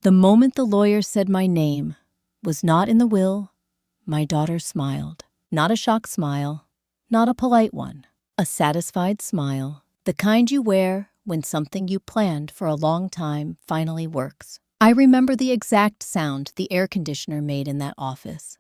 The moment the lawyer said my name was not in the will, my daughter smiled. Not a shocked smile, not a polite one. A satisfied smile, the kind you wear when something you planned for a long time finally works. I remember the exact sound the air conditioner made in that office.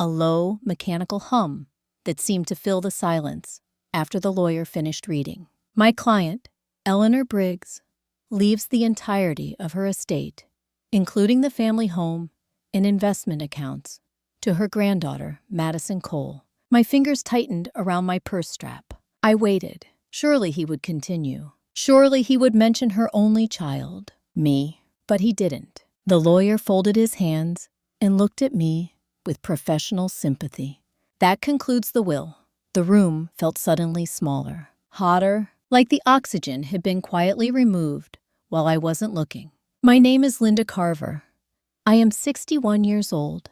A low, mechanical hum that seemed to fill the silence after the lawyer finished reading. My client, Eleanor Briggs, leaves the entirety of her estate, including the family home and investment accounts, to her granddaughter, Madison Cole. My fingers tightened around my purse strap. I waited. Surely he would continue. Surely he would mention her only child, me. But he didn't. The lawyer folded his hands and looked at me with professional sympathy. That concludes the will. The room felt suddenly smaller, hotter, like the oxygen had been quietly removed while I wasn't looking. My name is Linda Carver. I am 61 years old,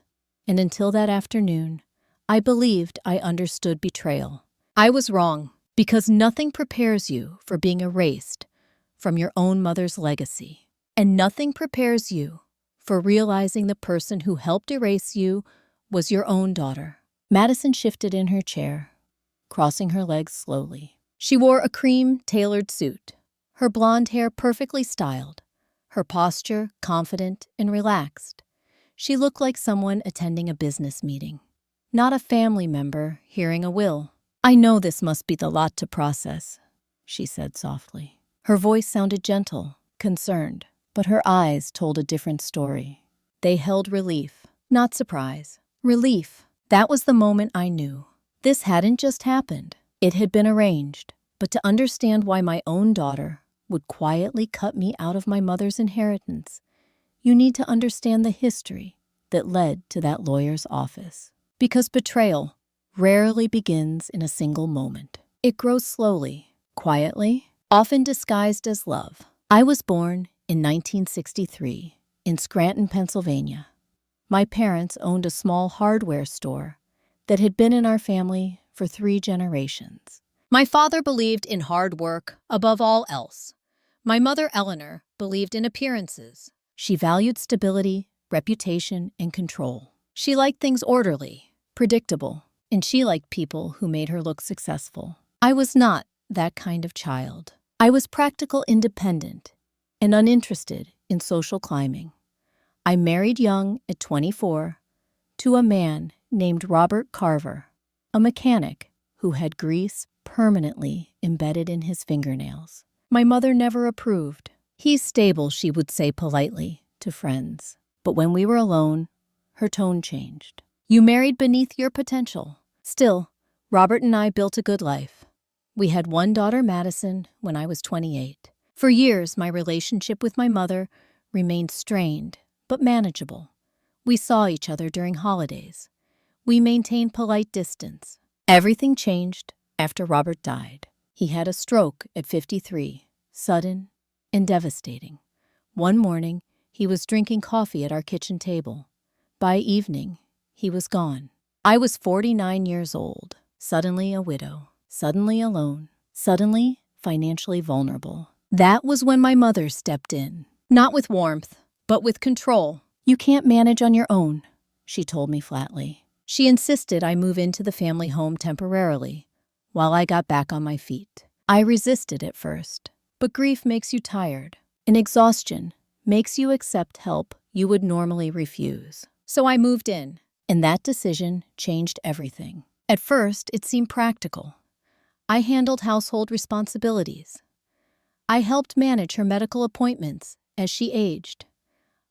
and until that afternoon, I believed I understood betrayal. I was wrong, because nothing prepares you for being erased from your own mother's legacy, and nothing prepares you for realizing the person who helped erase you was your own daughter. Madison shifted in her chair, crossing her legs slowly. She wore a cream-tailored suit, her blonde hair perfectly styled, her posture confident and relaxed. She looked like someone attending a business meeting, not a family member hearing a will. "I know this must be the lot to process," she said softly. Her voice sounded gentle, concerned, but her eyes told a different story. They held relief, not surprise. Relief. That was the moment I knew. This hadn't just happened. It had been arranged. But to understand why my own daughter would quietly cut me out of my mother's inheritance, you need to understand the history that led to that lawyer's office. Because betrayal rarely begins in a single moment. It grows slowly, quietly, often disguised as love. I was born in 1963 in Scranton, Pennsylvania. My parents owned a small hardware store that had been in our family for 3 generations. My father believed in hard work above all else. My mother, Eleanor, believed in appearances. She valued stability, reputation, and control. She liked things orderly, predictable, and she liked people who made her look successful. I was not that kind of child. I was practical, independent, and uninterested in social climbing. I married young at 24 to a man named Robert Carver, a mechanic who had grease permanently embedded in his fingernails. My mother never approved. "He's stable," she would say politely to friends. But when we were alone, her tone changed. "You married beneath your potential." Still, Robert and I built a good life. We had one daughter, Madison, when I was 28. For years, my relationship with my mother remained strained, but manageable. We saw each other during holidays. We maintained polite distance. Everything changed after Robert died. He had a stroke at 53, sudden and devastating. One morning, he was drinking coffee at our kitchen table. By evening, he was gone. I was 49 years old, suddenly a widow, suddenly alone, suddenly financially vulnerable. That was when my mother stepped in, not with warmth, but with control. "You can't manage on your own," she told me flatly. She insisted I move into the family home temporarily while I got back on my feet. I resisted at first, but grief makes you tired, and exhaustion makes you accept help you would normally refuse. So I moved in, and that decision changed everything. At first, it seemed practical. I handled household responsibilities. I helped manage her medical appointments as she aged.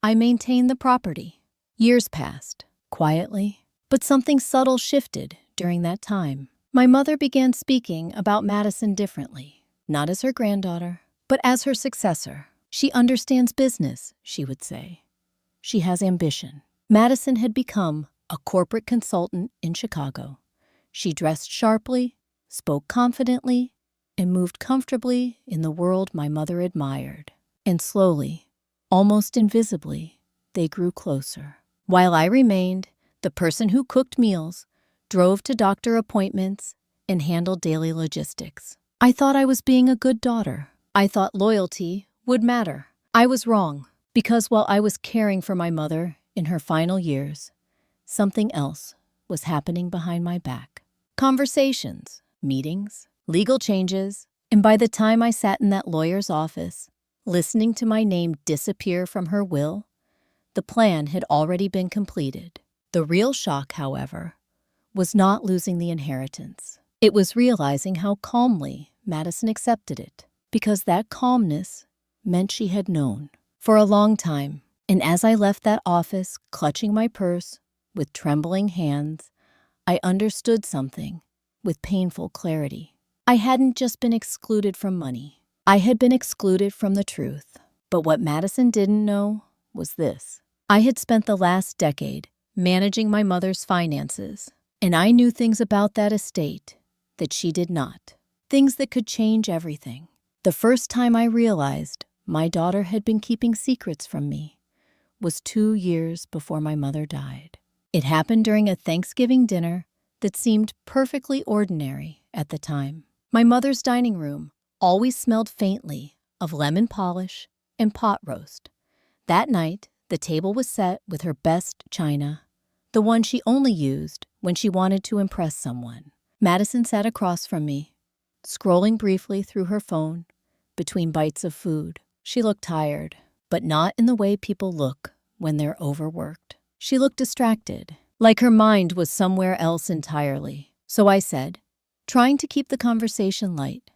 I maintained the property. Years passed, quietly, but something subtle shifted during that time. My mother began speaking about Madison differently, not as her granddaughter, but as her successor. "She understands business," she would say. "She has ambition." Madison had become a corporate consultant in Chicago. She dressed sharply, spoke confidently, and moved comfortably in the world my mother admired. And slowly, almost invisibly, they grew closer. While I remained the person who cooked meals, drove to doctor appointments, and handled daily logistics. I thought I was being a good daughter. I thought loyalty would matter. I was wrong. Because while I was caring for my mother in her final years, something else was happening behind my back. Conversations, meetings, legal changes, and by the time I sat in that lawyer's office, listening to my name disappear from her will, the plan had already been completed. The real shock, however, was not losing the inheritance. It was realizing how calmly Madison accepted it, because that calmness meant she had known for a long time. And as I left that office, clutching my purse with trembling hands, I understood something with painful clarity. I hadn't just been excluded from money. I had been excluded from the truth. But what Madison didn't know was this. I had spent the last decade managing my mother's finances, and I knew things about that estate that she did not. Things that could change everything. The first time I realized my daughter had been keeping secrets from me was 2 years before my mother died. It happened during a Thanksgiving dinner that seemed perfectly ordinary at the time. My mother's dining room always smelled faintly of lemon polish and pot roast. That night, the table was set with her best china, the one she only used when she wanted to impress someone. Madison sat across from me, scrolling briefly through her phone between bites of food. She looked tired, but not in the way people look when they're overworked. She looked distracted, like her mind was somewhere else entirely. So I said, trying to keep the conversation light,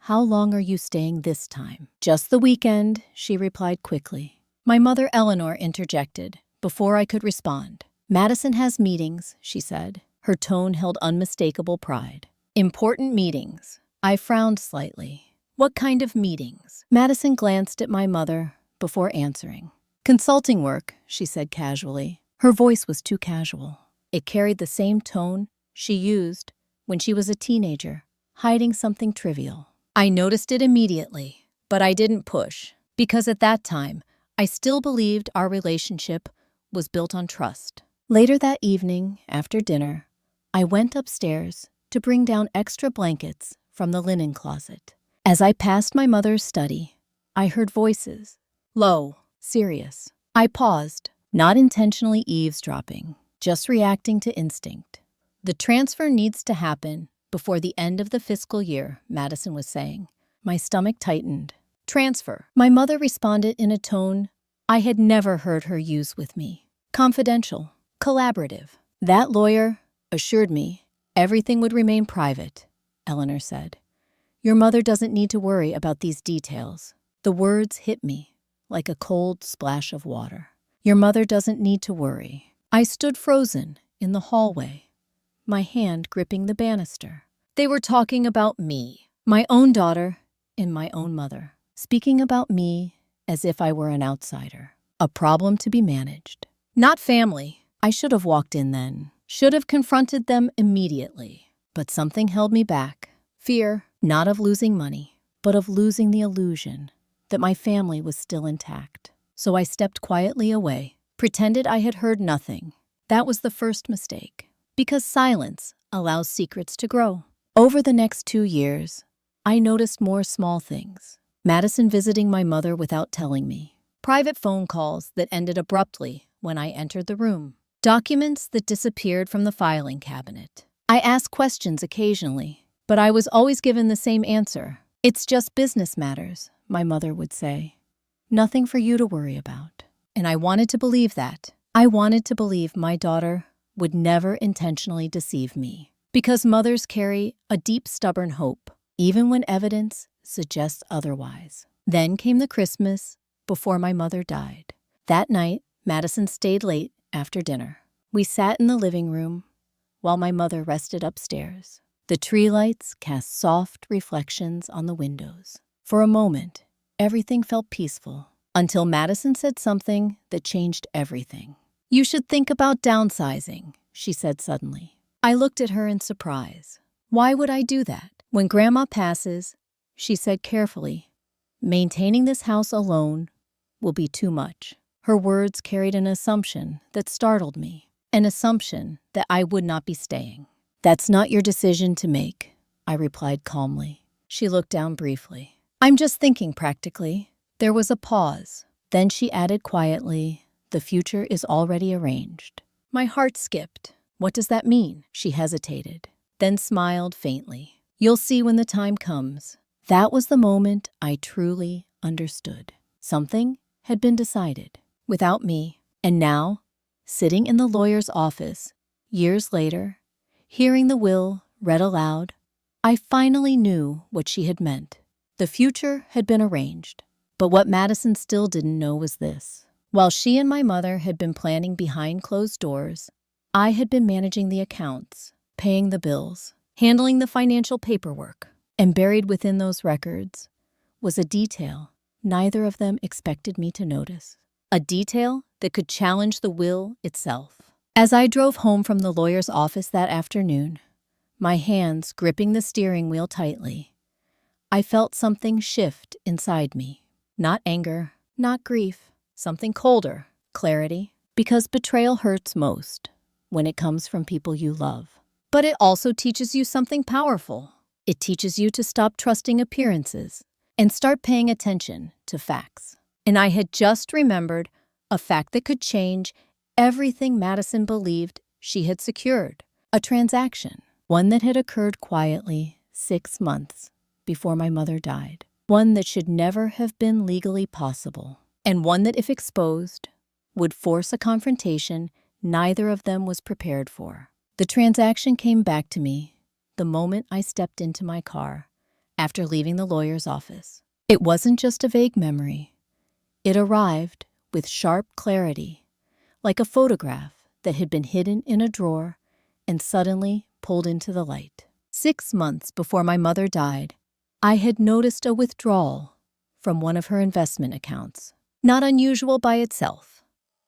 "How long are you staying this time?" "Just the weekend," she replied quickly. My mother Eleanor interjected before I could respond. "Madison has meetings," she said. Her tone held unmistakable pride. "Important meetings." I frowned slightly. "What kind of meetings?" Madison glanced at my mother before answering. "Consulting work," she said casually. Her voice was too casual. It carried the same tone she used when she was a teenager, hiding something trivial. I noticed it immediately, but I didn't push, because at that time, I still believed our relationship was built on trust. Later that evening, after dinner, I went upstairs to bring down extra blankets from the linen closet. As I passed my mother's study, I heard voices, low, serious. I paused, not intentionally eavesdropping, just reacting to instinct. "The transfer needs to happen before the end of the fiscal year," Madison was saying. My stomach tightened. "Transfer," my mother responded in a tone I had never heard her use with me. "Confidential, collaborative." "That lawyer assured me everything would remain private," Eleanor said. "Your mother doesn't need to worry about these details." The words hit me like a cold splash of water. "Your mother doesn't need to worry." I stood frozen in the hallway, my hand gripping the banister. They were talking about me, my own daughter and my own mother, speaking about me as if I were an outsider, a problem to be managed. Not family. I should have walked in then, should have confronted them immediately. But something held me back. Fear, not of losing money, but of losing the illusion that my family was still intact. So I stepped quietly away, pretended I had heard nothing. That was the first mistake, because silence allows secrets to grow. Over the next 2 years, I noticed more small things. Madison visiting my mother without telling me. Private phone calls that ended abruptly when I entered the room. Documents that disappeared from the filing cabinet. I asked questions occasionally, but I was always given the same answer. "It's just business matters," my mother would say. "Nothing for you to worry about." And I wanted to believe that. I wanted to believe my daughter would never intentionally deceive me. Because mothers carry a deep, stubborn hope, even when evidence suggests otherwise. Then came the Christmas before my mother died. That night, Madison stayed late after dinner. We sat in the living room while my mother rested upstairs. The tree lights cast soft reflections on the windows. For a moment, everything felt peaceful, until Madison said something that changed everything. "You should think about downsizing," she said suddenly. I looked at her in surprise. "Why would I do that?" "When Grandma passes," she said carefully, "maintaining this house alone will be too much." Her words carried an assumption that startled me, an assumption that I would not be staying. "That's not your decision to make," I replied calmly. She looked down briefly. "I'm just thinking practically." There was a pause. Then she added quietly, "The future is already arranged." My heart skipped. "What does that mean?" She hesitated, then smiled faintly. "You'll see when the time comes." That was the moment I truly understood. Something had been decided, without me. And now, sitting in the lawyer's office, years later, hearing the will read aloud, I finally knew what she had meant. The future had been arranged. But what Madison still didn't know was this. While she and my mother had been planning behind closed doors, I had been managing the accounts, paying the bills, handling the financial paperwork. And buried within those records was a detail neither of them expected me to notice. A detail that could challenge the will itself. As I drove home from the lawyer's office that afternoon, my hands gripping the steering wheel tightly, I felt something shift inside me. Not anger, not grief, something colder, clarity. Because betrayal hurts most when it comes from people you love. But it also teaches you something powerful. It teaches you to stop trusting appearances and start paying attention to facts. And I had just remembered a fact that could change everything Madison believed she had secured. A transaction, one that had occurred quietly 6 months before my mother died. One that should never have been legally possible. And one that, if exposed, would force a confrontation neither of them was prepared for. The transaction came back to me the moment I stepped into my car after leaving the lawyer's office. It wasn't just a vague memory. It arrived with sharp clarity, like a photograph that had been hidden in a drawer and suddenly pulled into the light. 6 months before my mother died, I had noticed a withdrawal from one of her investment accounts. Not unusual by itself.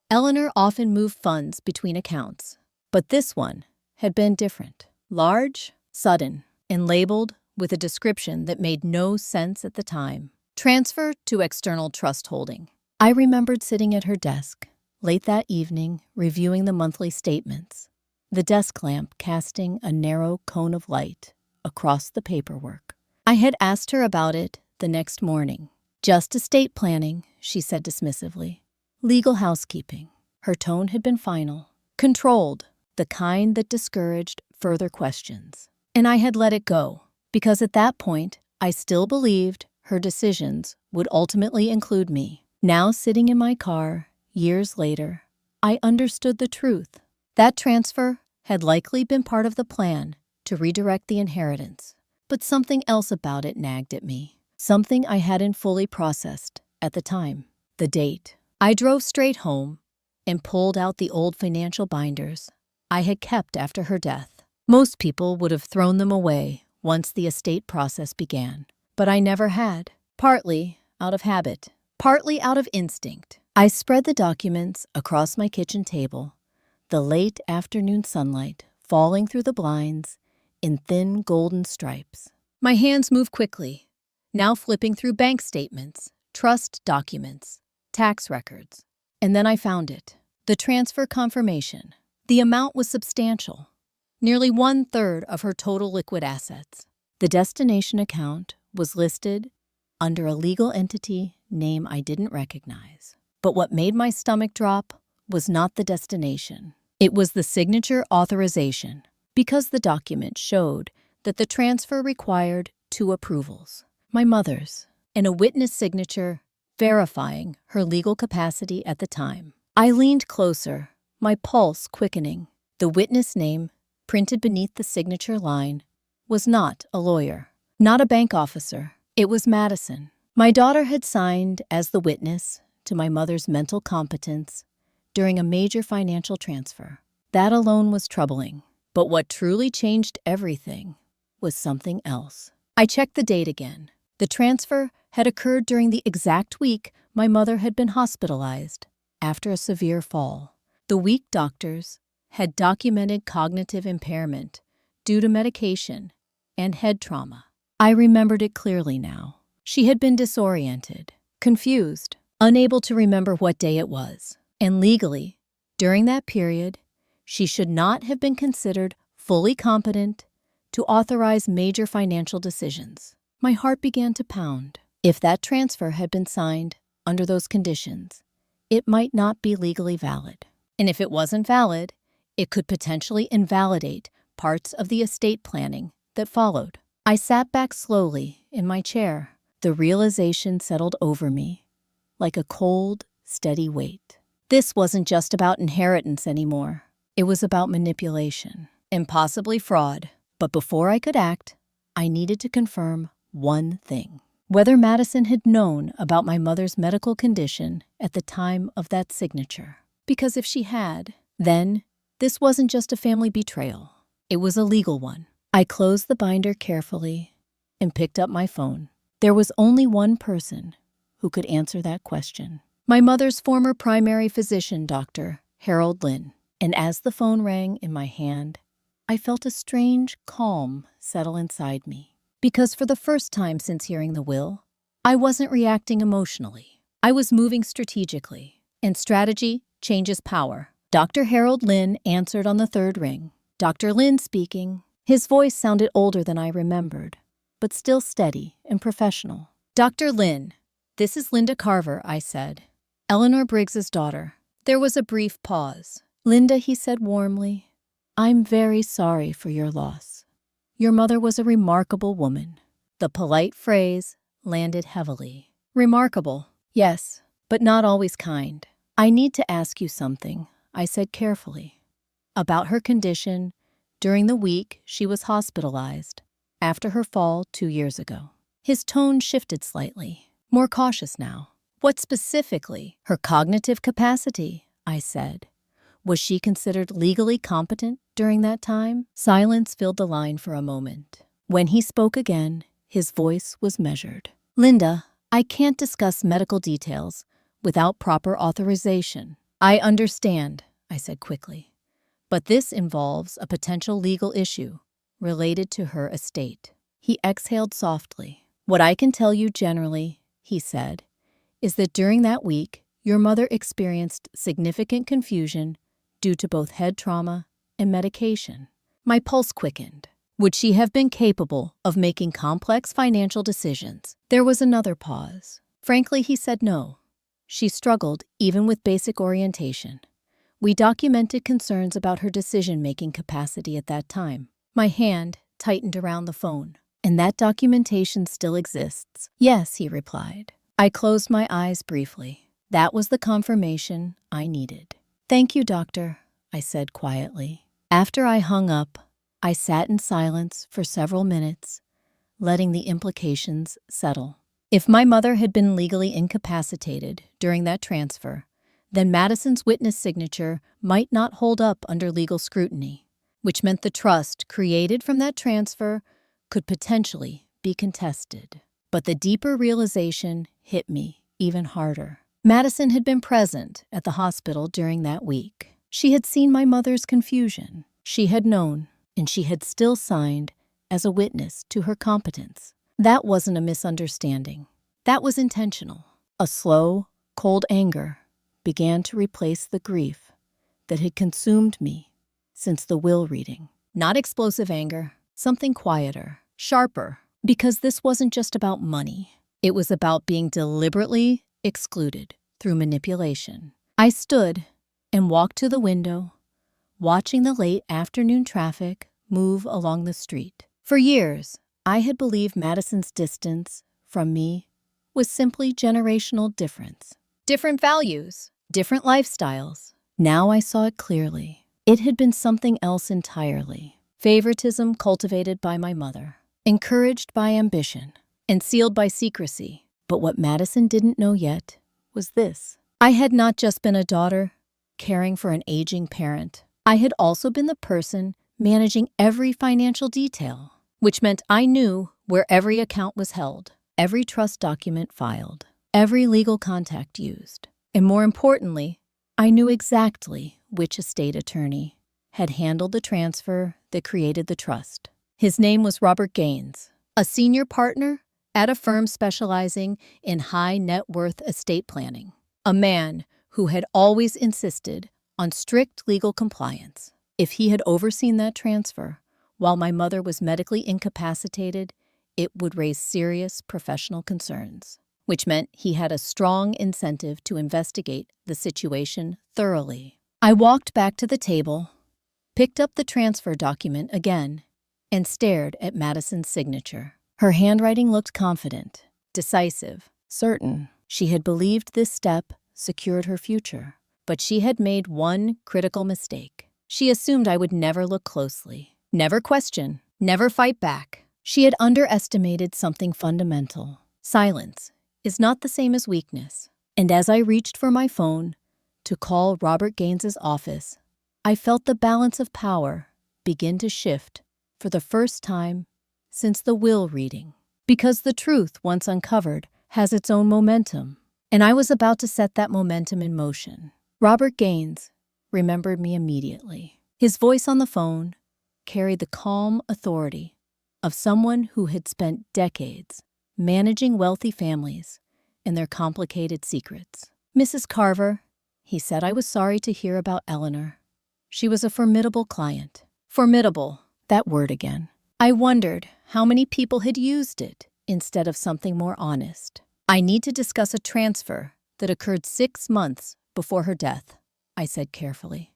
Eleanor often moved funds between accounts, but this one had been different. Large, sudden, and labeled with a description that made no sense at the time. Transfer to external trust holding. I remembered sitting at her desk late that evening reviewing the monthly statements, the desk lamp casting a narrow cone of light across the paperwork. I had asked her about it the next morning. "Just estate planning," she said dismissively. "Legal housekeeping." Her tone had been final, controlled, the kind that discouraged further questions. And I had let it go, because at that point, I still believed her decisions would ultimately include me. Now sitting in my car, years later, I understood the truth. That transfer had likely been part of the plan to redirect the inheritance. But something else about it nagged at me. Something I hadn't fully processed at the time. The date. I drove straight home and pulled out the old financial binders I had kept after her death. Most people would have thrown them away once the estate process began. But I never had. Partly out of habit, partly out of instinct. I spread the documents across my kitchen table, the late afternoon sunlight falling through the blinds in thin golden stripes. My hands moved quickly, now flipping through bank statements, trust documents, tax records. And then I found it. The transfer confirmation. The amount was substantial. Nearly 1/3 of her total liquid assets. The destination account was listed under a legal entity name I didn't recognize. But what made my stomach drop was not the destination. It was the signature authorization, because the document showed that the transfer required 2 approvals, my mother's, and a witness signature verifying her legal capacity at the time. I leaned closer, my pulse quickening. The witness name, printed beneath the signature line, was not a lawyer, not a bank officer. It was Madison. My daughter had signed as the witness to my mother's mental competence during a major financial transfer. That alone was troubling. But what truly changed everything was something else. I checked the date again. The transfer had occurred during the exact week my mother had been hospitalized after a severe fall. The week doctors had documented cognitive impairment due to medication and head trauma. I remembered it clearly now. She had been disoriented, confused, unable to remember what day it was. And legally, during that period, she should not have been considered fully competent to authorize major financial decisions. My heart began to pound. If that transfer had been signed under those conditions, it might not be legally valid. And if it wasn't valid, it could potentially invalidate parts of the estate planning that followed. I sat back slowly in my chair. The realization settled over me like a cold, steady weight. This wasn't just about inheritance anymore. It was about manipulation and possibly fraud. But before I could act, I needed to confirm one thing: whether Madison had known about my mother's medical condition at the time of that signature. Because if she had, then this wasn't just a family betrayal. It was a legal one. I closed the binder carefully and picked up my phone. There was only one person who could answer that question: my mother's former primary physician, Dr. Harold Lynn. And as the phone rang in my hand, I felt a strange calm settle inside me. Because for the first time since hearing the will, I wasn't reacting emotionally. I was moving strategically. And strategy changes power. Dr. Harold Lynn answered on the third ring. Dr. Lynn speaking. His voice sounded older than I remembered, but still steady and professional. Dr. Lynn, this is Linda Carver, I said. Eleanor Briggs's daughter. There was a brief pause. Linda, he said warmly, I'm very sorry for your loss. Your mother was a remarkable woman. The polite phrase landed heavily. Remarkable, yes, but not always kind. I need to ask you something, I said carefully, about her condition during the week she was hospitalized after her fall 2 years ago. His tone shifted slightly, more cautious now. What specifically? Her cognitive capacity, I said. Was she considered legally competent during that time? Silence filled the line for a moment. When he spoke again, his voice was measured. Linda, I can't discuss medical details without proper authorization. I understand, I said quickly. But this involves a potential legal issue related to her estate. He exhaled softly. What I can tell you generally, he said, is that during that week, your mother experienced significant confusion due to both head trauma and medication. My pulse quickened. Would she have been capable of making complex financial decisions? There was another pause. Frankly, he said no. She struggled even with basic orientation. We documented concerns about her decision-making capacity at that time. My hand tightened around the phone. And that documentation still exists? Yes, he replied. I closed my eyes briefly. That was the confirmation I needed. Thank you, doctor, I said quietly. After I hung up, I sat in silence for several minutes, letting the implications settle. If my mother had been legally incapacitated during that transfer, then Madison's witness signature might not hold up under legal scrutiny, which meant the trust created from that transfer could potentially be contested. But the deeper realization hit me even harder. Madison had been present at the hospital during that week. She had seen my mother's confusion. She had known, and she had still signed as a witness to her competence. That wasn't a misunderstanding. That was intentional. A slow, cold anger began to replace the grief that had consumed me since the will reading. Not explosive anger, something quieter, sharper, because this wasn't just about money. It was about being deliberately excluded through manipulation. I stood and walked to the window, watching the late afternoon traffic move along the street. For years, I had believed Madison's distance from me was simply generational difference. Different values, different lifestyles. Now I saw it clearly. It had been something else entirely. Favoritism cultivated by my mother, encouraged by ambition, and sealed by secrecy. But what Madison didn't know yet was this. I had not just been a daughter caring for an aging parent. I had also been the person managing every financial detail, which meant I knew where every account was held, every trust document filed, every legal contact used. And more importantly, I knew exactly which estate attorney had handled the transfer that created the trust. His name was Robert Gaines, a senior partner at a firm specializing in high net worth estate planning, a man who had always insisted on strict legal compliance. If he had overseen that transfer while my mother was medically incapacitated, it would raise serious professional concerns. which meant he had a strong incentive to investigate the situation thoroughly. I walked back to the table, picked up the transfer document again, and stared at Madison's signature. Her handwriting looked confident, decisive, certain. She had believed this step secured her future. But she had made one critical mistake. She assumed I would never look closely, never question, never fight back. She had underestimated something fundamental. Silence is not the same as weakness. And as I reached for my phone to call Robert Gaines's office, I felt the balance of power begin to shift for the first time since the will reading. Because the truth, once uncovered, has its own momentum. And I was about to set that momentum in motion. Robert Gaines remembered me immediately. His voice on the phone carried the calm authority of someone who had spent decades managing wealthy families and their complicated secrets. "Mrs. Carver," he said, "I was sorry to hear about Eleanor. She was a formidable client." Formidable, that word again. I wondered how many people had used it instead of something more honest. "I need to discuss a transfer that occurred 6 months before her death," I said carefully.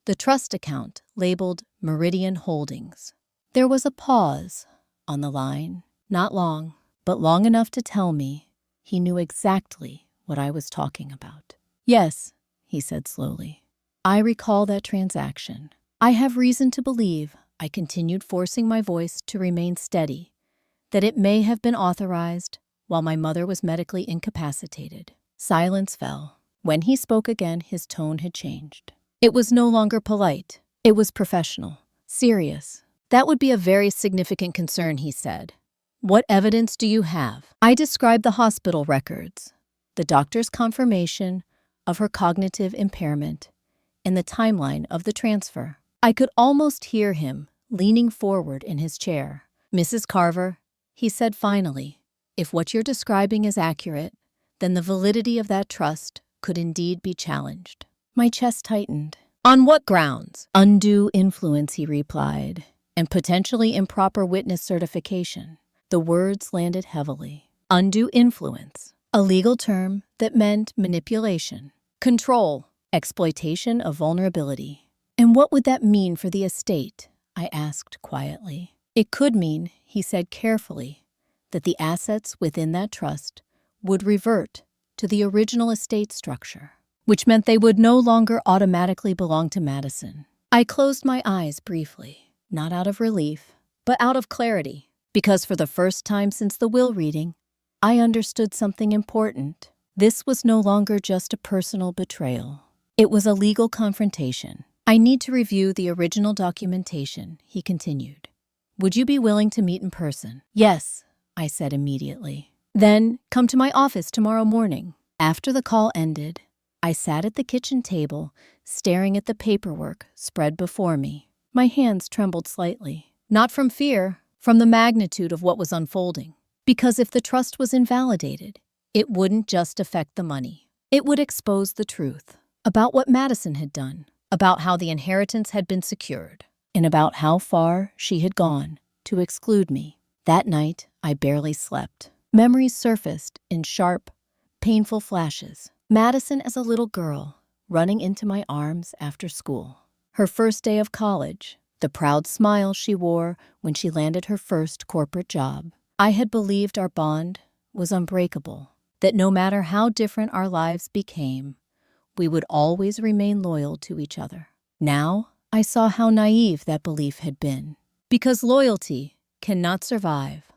"The trust account labeled Meridian Holdings." There was a pause on the line, not long, but long enough to tell me he knew exactly what I was talking about. "Yes," he said slowly, "I recall that transaction. I have reason to believe," I continued, forcing my voice to remain steady, "that it may have been authorized while my mother was medically incapacitated." Silence fell. When he spoke again, his tone had changed. It was no longer polite. It was professional, serious. "That would be a very significant concern," he said. "What evidence do you have?" I described the hospital records, the doctor's confirmation of her cognitive impairment, and the timeline of the transfer. I could almost hear him leaning forward in his chair. "Mrs. Carver," he said finally, "if what you're describing is accurate, then the validity of that trust could indeed be challenged." My chest tightened. "On what grounds?" "Undue influence," he replied, "and potentially improper witness certification." The words landed heavily. Undue influence, a legal term that meant manipulation, control, exploitation of vulnerability. "And what would that mean for the estate?" I asked quietly. "It could mean," he said carefully, "that the assets within that trust would revert to the original estate structure, which meant they would no longer automatically belong to Madison." I closed my eyes briefly, not out of relief, but out of clarity, because for the first time since the will reading, I understood something important. This was no longer just a personal betrayal. It was a legal confrontation. "I need to review the original documentation," he continued. "Would you be willing to meet in person?" "Yes," I said immediately. "Then come to my office tomorrow morning." After the call ended, I sat at the kitchen table, staring at the paperwork spread before me. My hands trembled slightly, not from fear, from the magnitude of what was unfolding. Because if the trust was invalidated, it wouldn't just affect the money. It would expose the truth about what Madison had done, about how the inheritance had been secured, and about how far she had gone to exclude me. That night, I barely slept. Memories surfaced in sharp, painful flashes. Madison as a little girl, running into my arms after school. Her first day of college, the proud smile she wore when she landed her first corporate job. I had believed our bond was unbreakable, that no matter how different our lives became, we would always remain loyal to each other. Now, I saw how naive that belief had been, because loyalty cannot survive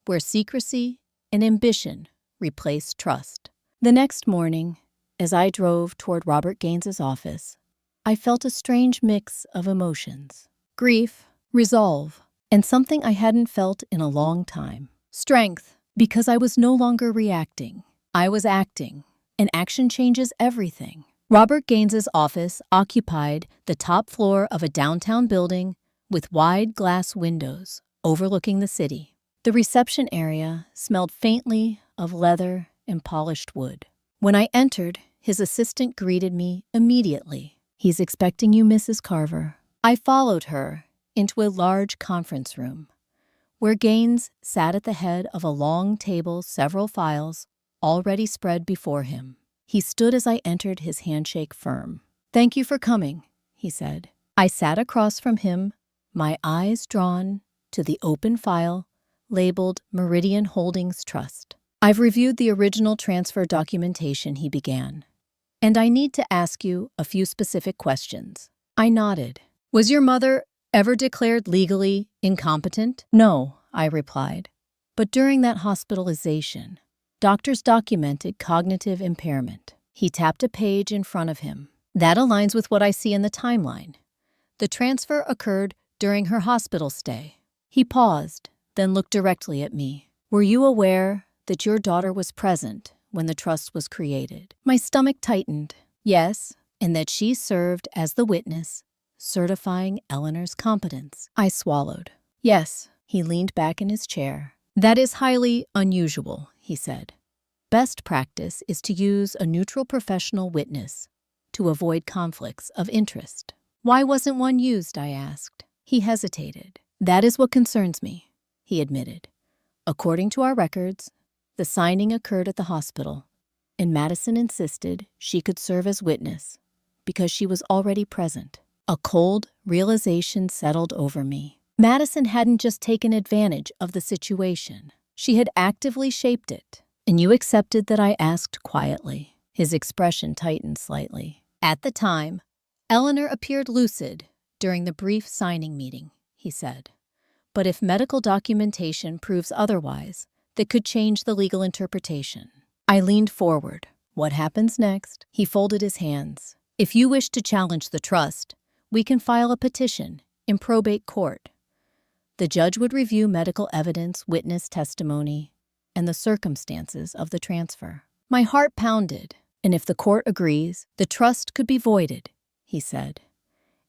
where secrecy and ambition replace trust. The next morning, as I drove toward Robert Gaines's office, I felt a strange mix of emotions. Grief, resolve, and something I hadn't felt in a long time. Strength, because I was no longer reacting. I was acting, and action changes everything. Robert Gaines's office occupied the top floor of a downtown building with wide glass windows overlooking the city. The reception area smelled faintly of leather and polished wood. When I entered, his assistant greeted me immediately. "He's expecting you, Mrs. Carver." I followed her into a large conference room, where Gaines sat at the head of a long table, several files already spread before him. He stood as I entered, his handshake firm. "Thank you for coming," he said. I sat across from him, my eyes drawn to the open file labeled Meridian Holdings Trust. "I've reviewed the original transfer documentation," he began, "and I need to ask you a few specific questions." I nodded. "Was your mother ever declared legally incompetent?" "No," I replied. "But during that hospitalization, doctors documented cognitive impairment." He tapped a page in front of him. "That aligns with what I see in the timeline. The transfer occurred during her hospital stay." He paused, then looked directly at me. "Were you aware that your daughter was present when the trust was created?" My stomach tightened. "Yes, and that she served as the witness, certifying Eleanor's competence." I swallowed. "Yes." He leaned back in his chair. "That is highly unusual," he said. "Best practice is to use a neutral professional witness to avoid conflicts of interest." "Why wasn't one used?" I asked. He hesitated. "That is what concerns me," he admitted. "According to our records, the signing occurred at the hospital, and Madison insisted she could serve as witness because she was already present." A cold realization settled over me. Madison hadn't just taken advantage of the situation. She had actively shaped it. "And you accepted that?" I asked quietly. His expression tightened slightly. "At the time, Eleanor appeared lucid during the brief signing meeting," he said. "But if medical documentation proves otherwise, that could change the legal interpretation." I leaned forward. "What happens next?" He folded his hands. "If you wish to challenge the trust, we can file a petition in probate court. The judge would review medical evidence, witness testimony, and the circumstances of the transfer." My heart pounded. "And if the court agrees, the trust could be voided," he said,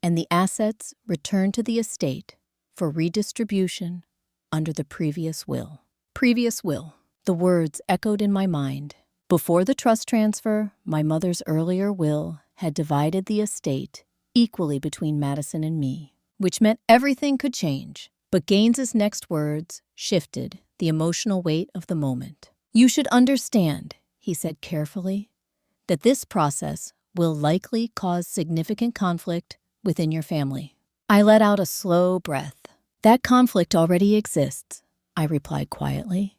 "and the assets returned to the estate for redistribution under the previous will." Previous will. The words echoed in my mind. Before the trust transfer, my mother's earlier will had divided the estate equally between Madison and me, which meant everything could change. But Gaines's next words shifted the emotional weight of the moment. "You should understand," he said carefully, "that this process will likely cause significant conflict within your family." I let out a slow breath. "That conflict already exists," I replied quietly.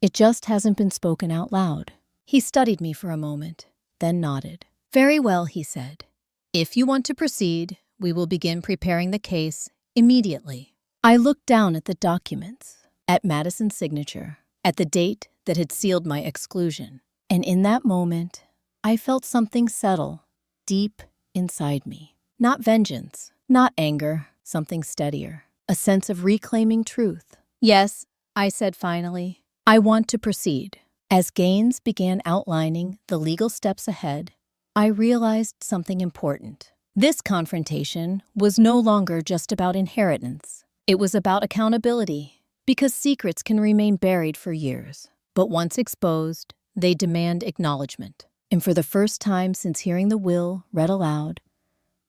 "It just hasn't been spoken out loud." He studied me for a moment, then nodded. "Very well," he said. "If you want to proceed, we will begin preparing the case immediately." I looked down at the documents, at Madison's signature, at the date that had sealed my exclusion. And in that moment, I felt something settle deep inside me. Not vengeance, not anger, something steadier. A sense of reclaiming truth. "Yes," I said finally, "I want to proceed." As Gaines began outlining the legal steps ahead, I realized something important. This confrontation was no longer just about inheritance. It was about accountability, because secrets can remain buried for years. But once exposed, they demand acknowledgement. And for the first time since hearing the will read aloud,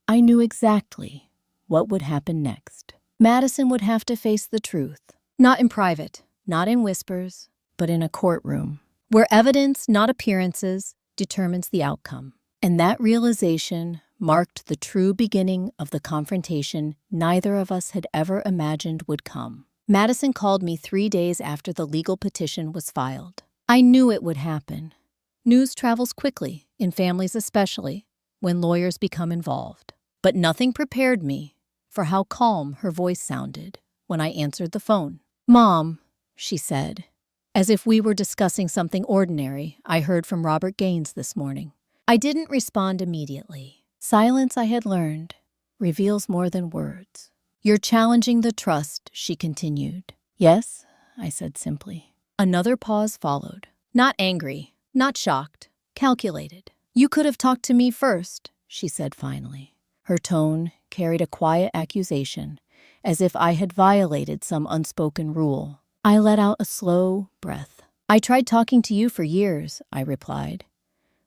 I knew exactly what would happen next. Madison would have to face the truth, not in private, not in whispers, but in a courtroom, where evidence, not appearances, determines the outcome. And that realization marked the true beginning of the confrontation neither of us had ever imagined would come. Madison called me 3 days after the legal petition was filed. I knew it would happen. News travels quickly, in families especially, when lawyers become involved. But nothing prepared me for how calm her voice sounded when I answered the phone. "Mom," she said, as if we were discussing something ordinary I heard from Robert Gaines this morning. I didn't respond immediately. Silence, I had learned, reveals more than words. "You're challenging the trust," she continued. "Yes," I said simply. Another pause followed. Not angry, not shocked, calculated. "You could have talked to me first," she said finally. Her tone carried a quiet accusation, as if I had violated some unspoken rule. I let out a slow breath. "I tried talking to you for years," I replied.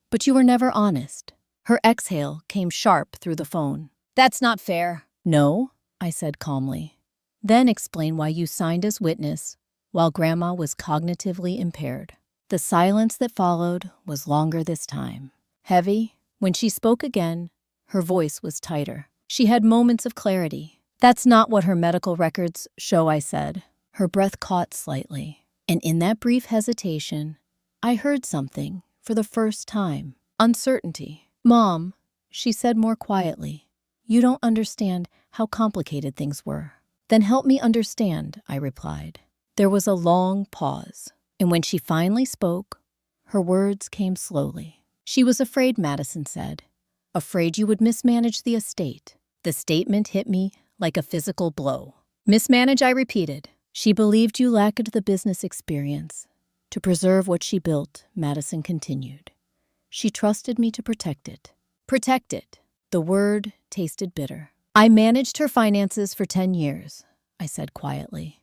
"But you were never honest." Her exhale came sharp through the phone. "That's not fair." "No," I said calmly. "Then explain why you signed as witness while Grandma was cognitively impaired." The silence that followed was longer this time. Heavy. When she spoke again, her voice was tighter. She had moments of clarity. That's not what her medical records show, I said. Her breath caught slightly. And in that brief hesitation, I heard something for the first time. Uncertainty. Mom, she said more quietly, you don't understand how complicated things were. Then help me understand, I replied. There was a long pause, and when she finally spoke, her words came slowly. She was afraid, Madison said. Afraid you would mismanage the estate. The statement hit me like a physical blow. Mismanage, I repeated. She believed you lacked the business experience. To preserve what she built, Madison continued. She trusted me to protect it. Protect it. The word tasted bitter. I managed her finances for 10 years, I said quietly.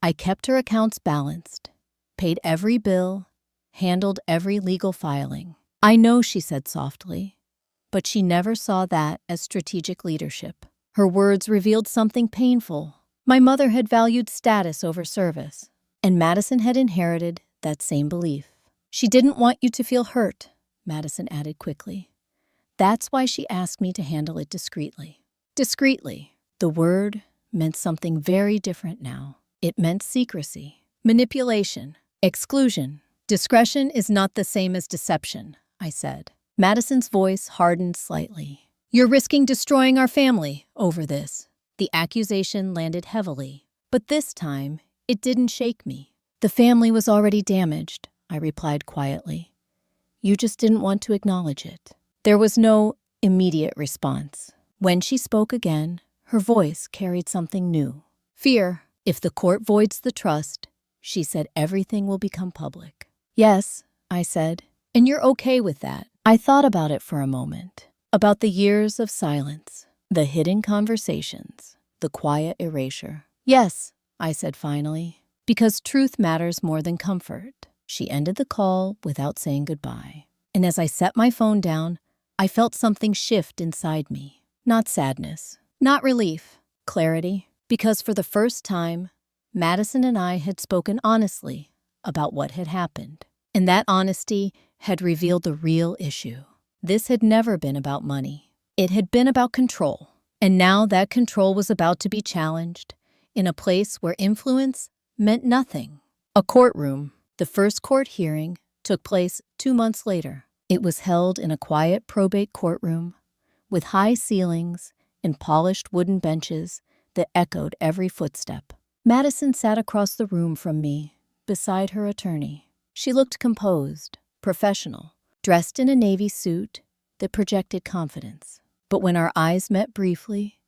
I kept her accounts balanced, paid every bill, handled every legal filing. I know, she said softly, but she never saw that as strategic leadership. Her words revealed something painful. My mother had valued status over service, and Madison had inherited that same belief. She didn't want you to feel hurt, Madison added quickly. That's why she asked me to handle it discreetly. Discreetly. The word meant something very different now. It meant secrecy, manipulation, exclusion. Discretion is not the same as deception, I said. Madison's voice hardened slightly. You're risking destroying our family over this. The accusation landed heavily, but this time it didn't shake me. The family was already damaged, I replied quietly. You just didn't want to acknowledge it. There was no immediate response. When she spoke again, her voice carried something new. Fear. If the court voids the trust, she said, everything will become public. Yes, I said, and you're okay with that. I thought about it for a moment, about the years of silence, the hidden conversations, the quiet erasure. Yes, I said finally, because truth matters more than comfort. She ended the call without saying goodbye. And as I set my phone down, I felt something shift inside me. Not sadness, not relief, clarity. Because for the first time, Madison and I had spoken honestly about what had happened. And that honesty had revealed the real issue. This had never been about money. It had been about control. And now that control was about to be challenged in a place where influence meant nothing. A courtroom. The first court hearing took place 2 months later. It was held in a quiet probate courtroom with high ceilings and polished wooden benches that echoed every footstep. Madison sat across the room from me, beside her attorney. She looked composed, professional, dressed in a navy suit that projected confidence. But when our eyes met briefly,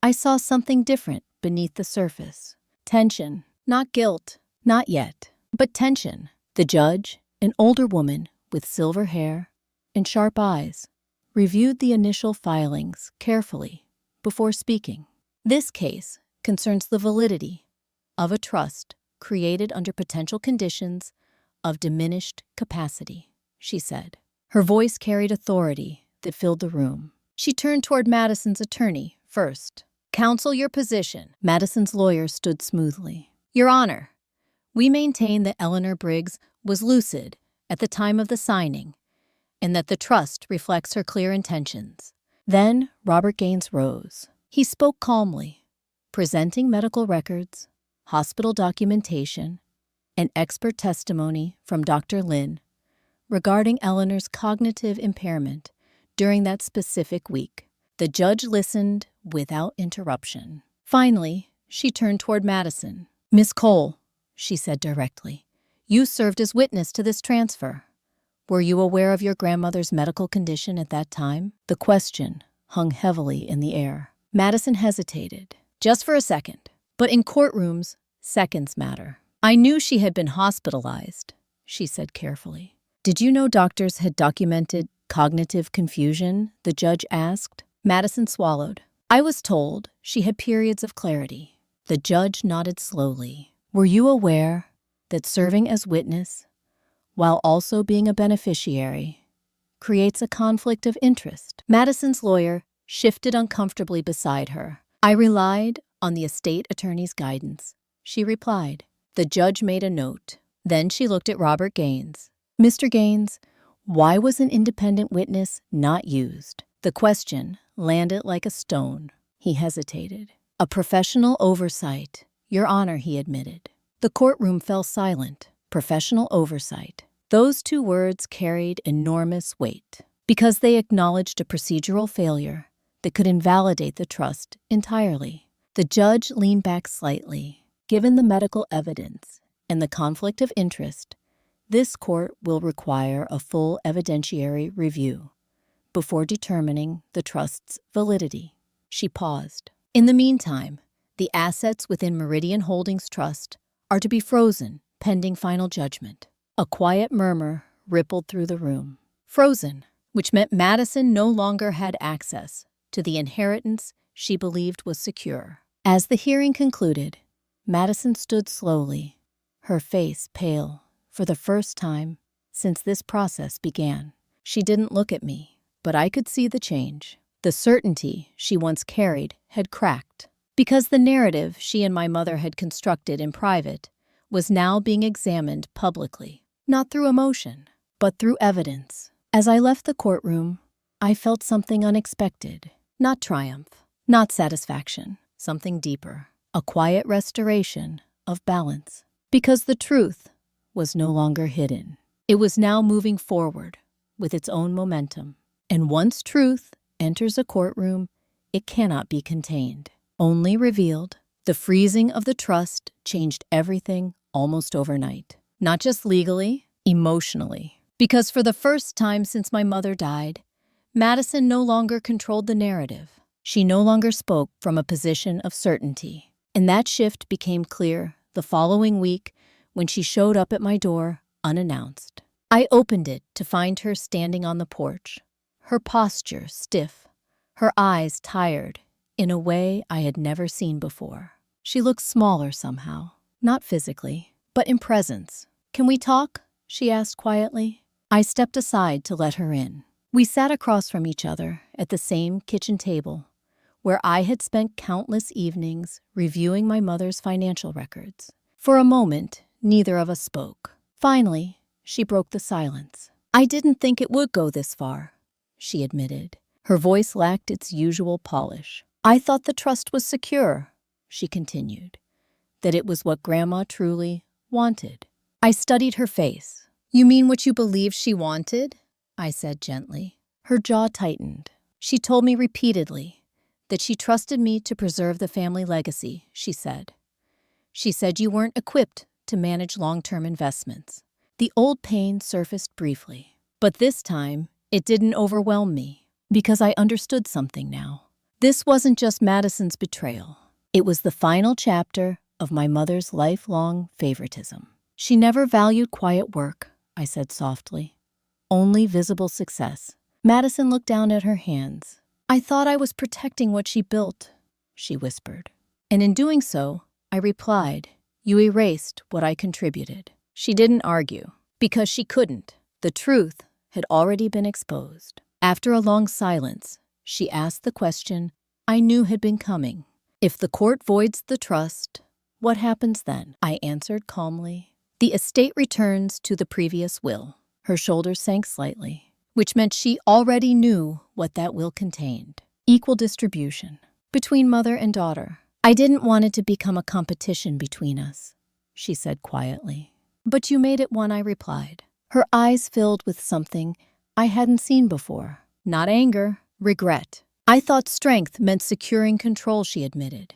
I saw something different beneath the surface. Tension, not guilt, not yet, but tension. The judge, an older woman with silver hair and sharp eyes, reviewed the initial filings carefully before speaking. This case concerns the validity of a trust created under potential conditions of diminished capacity, she said. Her voice carried authority that filled the room. She turned toward Madison's attorney first. Counsel your position. Madison's lawyer stood smoothly. Your Honor, we maintain that Eleanor Briggs was lucid at the time of the signing and that the trust reflects her clear intentions. Then Robert Gaines rose. He spoke calmly, presenting medical records, hospital documentation, and expert testimony from Dr. Lynn regarding Eleanor's cognitive impairment during that specific week. The judge listened without interruption. Finally, she turned toward Madison. Miss Cole, she said directly, you served as witness to this transfer. Were you aware of your grandmother's medical condition at that time? The question hung heavily in the air. Madison hesitated, just for a second. But in courtrooms, seconds matter. I knew she had been hospitalized, she said carefully. Did you know doctors had documented cognitive confusion? The judge asked. Madison swallowed. I was told she had periods of clarity. The judge nodded slowly. Were you aware that serving as witness, while also being a beneficiary, creates a conflict of interest? Madison's lawyer shifted uncomfortably beside her. I relied on the estate attorney's guidance, she replied. The judge made a note. Then she looked at Robert Gaines. Mr. Gaines, why was an independent witness not used? The question landed like a stone. He hesitated. A professional oversight, Your Honor, he admitted. The courtroom fell silent. Professional oversight. Those two words carried enormous weight because they acknowledged a procedural failure that could invalidate the trust entirely. The judge leaned back slightly. Given the medical evidence and the conflict of interest, this court will require a full evidentiary review before determining the trust's validity. She paused. In the meantime, the assets within Meridian Holdings Trust are to be frozen pending final judgment. A quiet murmur rippled through the room. Frozen, which meant Madison no longer had access to the inheritance she believed was secure. As the hearing concluded, Madison stood slowly, her face pale for the first time since this process began. She didn't look at me, but I could see the change. The certainty she once carried had cracked, because the narrative she and my mother had constructed in private was now being examined publicly, not through emotion, but through evidence. As I left the courtroom, I felt something unexpected. Not triumph, not satisfaction, something deeper. A quiet restoration of balance. Because the truth was no longer hidden. It was now moving forward with its own momentum. And once truth enters a courtroom, it cannot be contained, only revealed. The freezing of the trust changed everything almost overnight. Not just legally, emotionally. Because for the first time since my mother died, Madison no longer controlled the narrative. She no longer spoke from a position of certainty. And that shift became clear the following week when she showed up at my door unannounced. I opened it to find her standing on the porch, her posture stiff, her eyes tired in a way I had never seen before. She looked smaller somehow, not physically, but in presence. "Can we talk?" she asked quietly. I stepped aside to let her in. We sat across from each other at the same kitchen table, where I had spent countless evenings reviewing my mother's financial records. For a moment, neither of us spoke. Finally, she broke the silence. "I didn't think it would go this far," she admitted. Her voice lacked its usual polish. "I thought the trust was secure," she continued, "that it was what Grandma truly wanted." I studied her face. "You mean what you believed she wanted?" I said gently. Her jaw tightened. "She told me repeatedly that she trusted me to preserve the family legacy," she said. "She said you weren't equipped to manage long-term investments." The old pain surfaced briefly, but this time it didn't overwhelm me because I understood something now. This wasn't just Madison's betrayal. It was the final chapter of my mother's lifelong favoritism. "She never valued quiet work," I said softly. "Only visible success." Madison looked down at her hands. "I thought I was protecting what she built," she whispered. "And in doing so," I replied, "you erased what I contributed." She didn't argue, because she couldn't. The truth had already been exposed. After a long silence, she asked the question I knew had been coming. "If the court voids the trust, what happens then?" I answered calmly. "The estate returns to the previous will." Her shoulders sank slightly, which meant she already knew what that will contained. Equal distribution between mother and daughter. "I didn't want it to become a competition between us," she said quietly. "But you made it one," I replied. Her eyes filled with something I hadn't seen before. Not anger, regret. "I thought strength meant securing control," she admitted.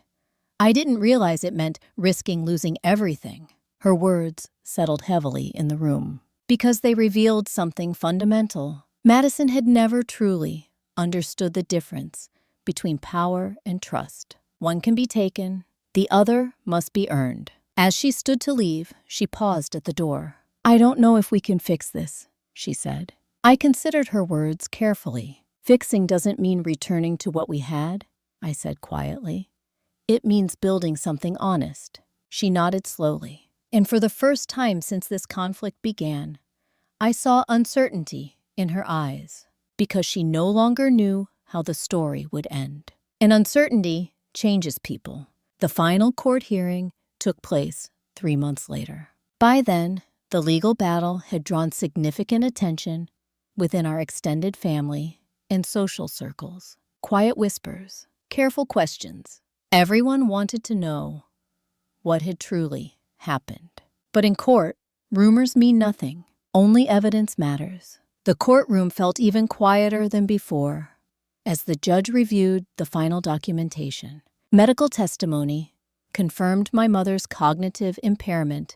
"I didn't realize it meant risking losing everything." Her words settled heavily in the room because they revealed something fundamental. Madison had never truly understood the difference between power and trust. One can be taken, the other must be earned. As she stood to leave, she paused at the door. "I don't know if we can fix this," she said. I considered her words carefully. "Fixing doesn't mean returning to what we had," I said quietly. "It means building something honest." She nodded slowly. And for the first time since this conflict began, I saw uncertainty in her eyes, because she no longer knew how the story would end. And uncertainty changes people. The final court hearing took place 3 months later. By then, The legal battle had drawn significant attention within our extended family and social circles. Quiet whispers, careful questions. Everyone wanted to know what had truly happened. But in court, rumors mean nothing. Only evidence matters. The courtroom felt even quieter than before as the judge reviewed the final documentation. Medical testimony confirmed my mother's cognitive impairment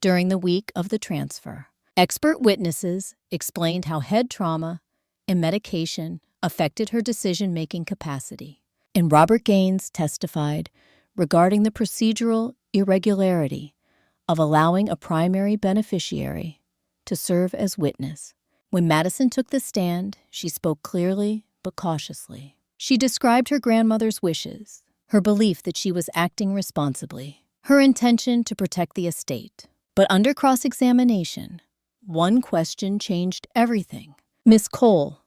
during the week of the transfer. Expert witnesses explained how head trauma and medication affected her decision-making capacity. And Robert Gaines testified regarding the procedural irregularity of allowing a primary beneficiary to serve as witness. When Madison took the stand, she spoke clearly but cautiously. She described her grandmother's wishes, her belief that she was acting responsibly, her intention to protect the estate. But under cross-examination, one question changed everything. "Miss Cole,"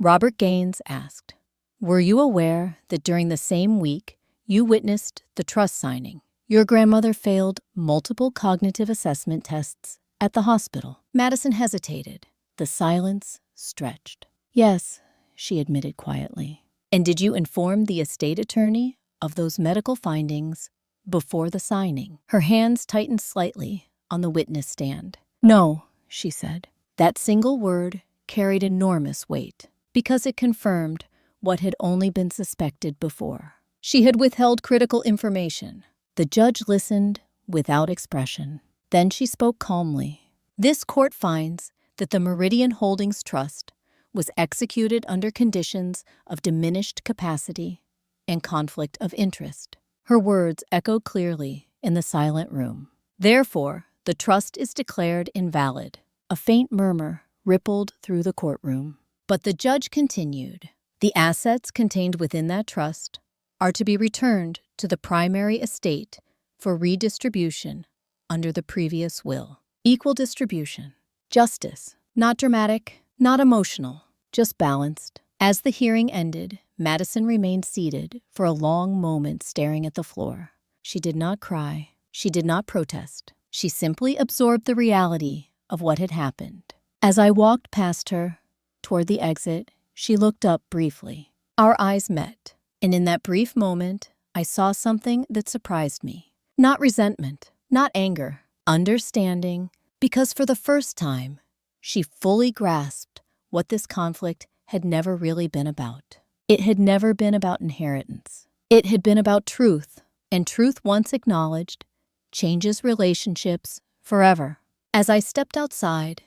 Robert Gaines asked, "were you aware that during the same week you witnessed the trust signing, your grandmother failed multiple cognitive assessment tests at the hospital?" Madison hesitated. The silence stretched. "Yes," she admitted quietly. "And did you inform the estate attorney of those medical findings before the signing?" Her hands tightened slightly on the witness stand. "No," she said. That single word carried enormous weight because it confirmed what had only been suspected before. She had withheld critical information. The judge listened without expression. Then she spoke calmly. "This court finds that the Meridian Holdings Trust was executed under conditions of diminished capacity and conflict of interest." Her words echoed clearly in the silent room. "Therefore, the trust is declared invalid." A faint murmur rippled through the courtroom. But the judge continued. "The assets contained within that trust are to be returned to the primary estate for redistribution under the previous will." Equal distribution. Justice. Not dramatic, not emotional, just balanced. As the hearing ended, Madison remained seated for a long moment staring at the floor. She did not cry. She did not protest. She simply absorbed the reality of what had happened. As I walked past her toward the exit, she looked up briefly. Our eyes met, and in that brief moment, I saw something that surprised me. Not resentment, not anger, understanding, because for the first time, she fully grasped what this conflict had never really been about. It had never been about inheritance. It had been about truth, and truth once acknowledged changes relationships forever. As I stepped outside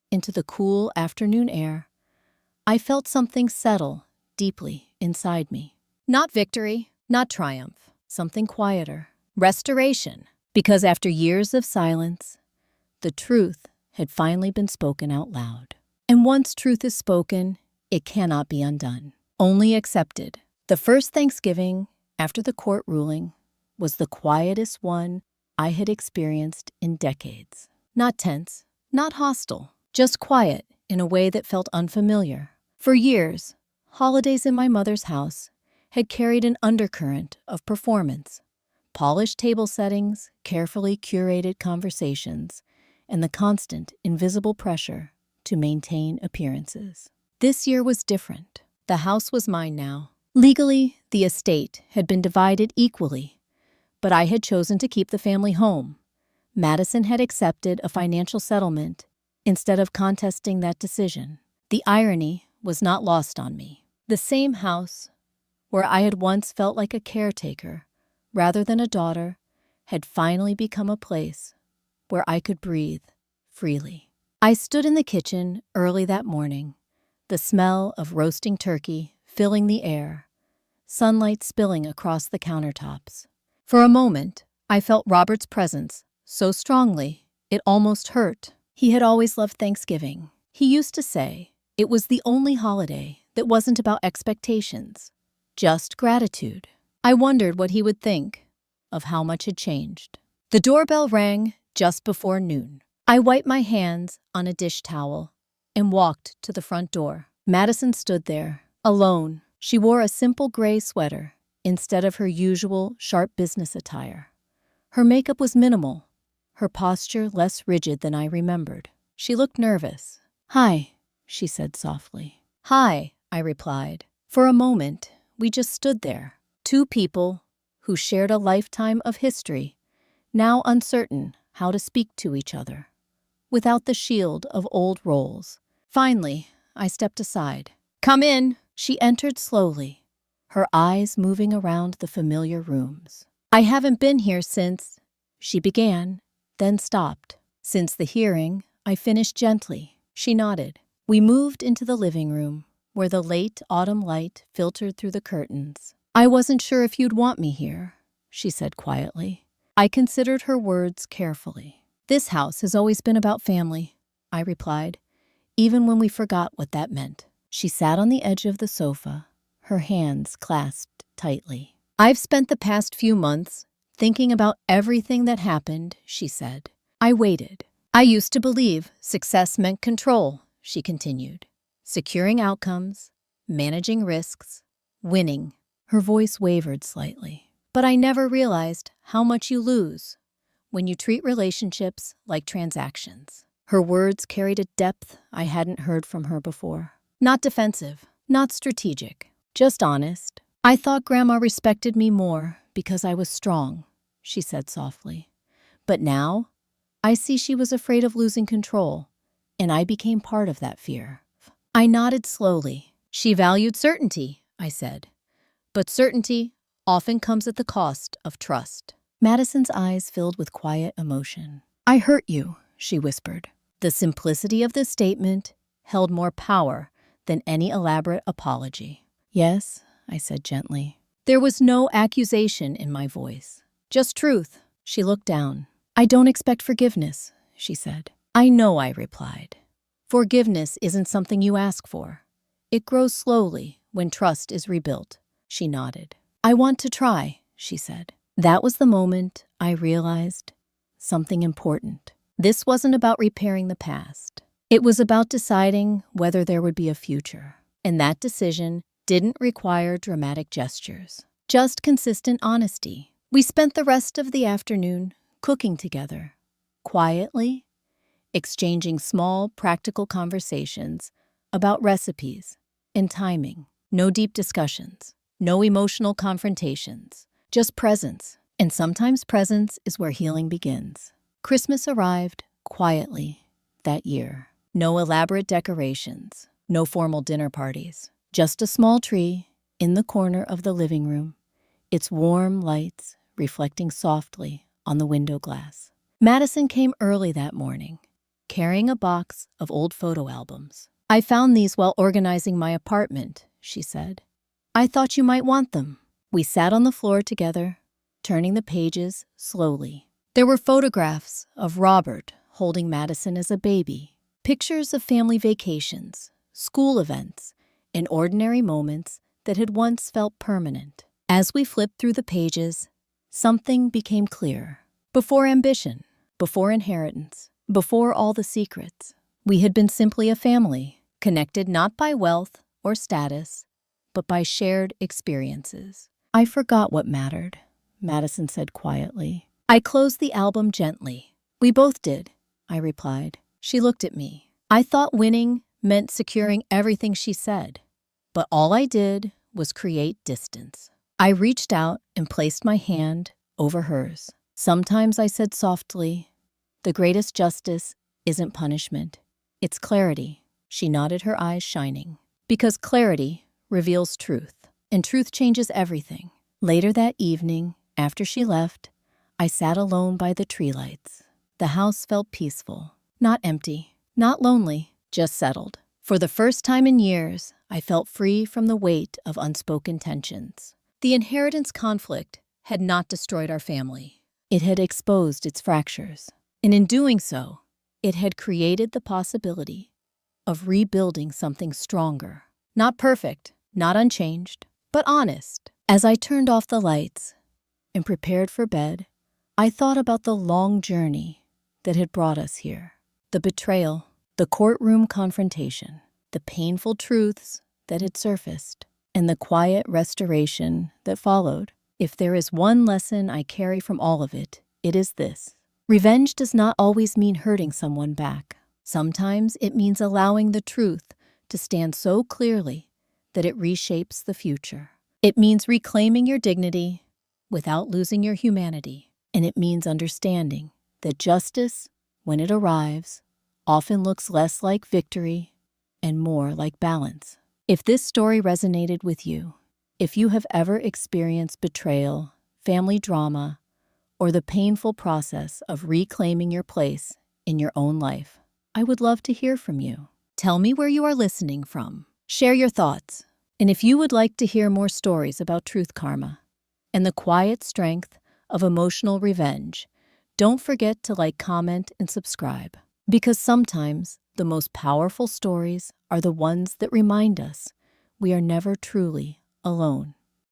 into the cool afternoon air, I felt something settle deeply inside me. Not victory, not triumph, something quieter. Restoration, because after years of silence, the truth had finally been spoken out loud. And once truth is spoken, it cannot be undone, only accepted. The first Thanksgiving after the court ruling was the quietest one I had experienced in decades. Not tense, not hostile, just quiet in a way that felt unfamiliar. For years, holidays in my mother's house had carried an undercurrent of performance. Polished table settings, carefully curated conversations, and the constant, invisible pressure to maintain appearances. This year was different. The house was mine now. Legally, the estate had been divided equally, but I had chosen to keep the family home. Madison had accepted a financial settlement instead of contesting that decision. The irony was not lost on me. The same house, where I had once felt like a caretaker rather than a daughter, had finally become a place where I could breathe freely. I stood in the kitchen early that morning, the smell of roasting turkey filling the air, sunlight spilling across the countertops. For a moment, I felt Robert's presence so strongly it almost hurt. He had always loved Thanksgiving. He used to say it was the only holiday that wasn't about expectations, just gratitude. I wondered what he would think of how much had changed. The doorbell rang just before noon. I wiped my hands on a dish towel and walked to the front door. Madison stood there, alone. She wore a simple gray sweater instead of her usual sharp business attire. Her makeup was minimal, her posture less rigid than I remembered. She looked nervous. "Hi," she said softly. "Hi," I replied. For a moment, we just stood there, two people who shared a lifetime of history, now uncertain how to speak to each other, without the shield of old roles. Finally, I stepped aside. "Come in." She entered slowly, her eyes moving around the familiar rooms. "I haven't been here since," she began, then stopped. "Since the hearing," I finished gently. She nodded. We moved into the living room, where the late autumn light filtered through the curtains. "I wasn't sure if you'd want me here," she said quietly. I considered her words carefully. "This house has always been about family," I replied, even when we forgot what that meant. She sat on the edge of the sofa, her hands clasped tightly. "I've spent the past few months thinking about everything that happened," she said. I waited. "I used to believe success meant control," she continued. "Securing outcomes, managing risks, winning." Her voice wavered slightly. "But I never realized how much you lose when you treat relationships like transactions." Her words carried a depth I hadn't heard from her before. Not defensive, not strategic, just honest. "I thought Grandma respected me more because I was strong," she said softly. "But now, I see she was afraid of losing control, and I became part of that fear." I nodded slowly. "She valued certainty," I said. "But certainty often comes at the cost of trust." Madison's eyes filled with quiet emotion. "I hurt you," she whispered. The simplicity of this statement held more power than any elaborate apology. "Yes," I said gently. There was no accusation in my voice, just truth. She looked down. "I don't expect forgiveness," she said. "I know," I replied. "Forgiveness isn't something you ask for. It grows slowly when trust is rebuilt." She nodded. "I want to try," she said. That was the moment I realized something important. This wasn't about repairing the past. It was about deciding whether there would be a future. And that decision didn't require dramatic gestures, just consistent honesty. We spent the rest of the afternoon cooking together, quietly, exchanging small, practical conversations about recipes and timing. No deep discussions, no emotional confrontations, just presence. And sometimes presence is where healing begins. Christmas arrived quietly that year. No elaborate decorations, no formal dinner parties, just a small tree in the corner of the living room, its warm lights reflecting softly on the window glass. Madison came early that morning, carrying a box of old photo albums. "I found these while organizing my apartment," she said. "I thought you might want them." We sat on the floor together, turning the pages slowly. There were photographs of Robert holding Madison as a baby, pictures of family vacations, school events, and ordinary moments that had once felt permanent. As we flipped through the pages, something became clear. Before ambition, before inheritance, before all the secrets, we had been simply a family, connected not by wealth or status, but by shared experiences. "I forgot what mattered," Madison said quietly. I closed the album gently. "We both did," I replied. She looked at me. I thought winning meant securing everything she said, but all I did was create distance. I reached out and placed my hand over hers. Sometimes I said softly, "The greatest justice isn't punishment, it's clarity." She nodded, her eyes shining. Because clarity reveals truth, and truth changes everything. Later that evening, after she left, I sat alone by the tree lights. The house felt peaceful, not empty, not lonely, just settled. For the first time in years, I felt free from the weight of unspoken tensions. The inheritance conflict had not destroyed our family. It had exposed its fractures. And in doing so, it had created the possibility of rebuilding something stronger. Not perfect, not unchanged, but honest. As I turned off the lights and prepared for bed, I thought about the long journey that had brought us here. The betrayal, the courtroom confrontation, the painful truths that had surfaced, and the quiet restoration that followed. If there is one lesson I carry from all of it, it is this. Revenge does not always mean hurting someone back. Sometimes it means allowing the truth to stand so clearly that it reshapes the future. It means reclaiming your dignity without losing your humanity. And it means understanding that justice, when it arrives, often looks less like victory and more like balance. If this story resonated with you, if you have ever experienced betrayal, family drama, or the painful process of reclaiming your place in your own life, I would love to hear from you. Tell me where you are listening from. Share your thoughts. And if you would like to hear more stories about truth karma and the quiet strength of emotional revenge, don't forget to like, comment, and subscribe. Because sometimes the most powerful stories are the ones that remind us we are never truly alone.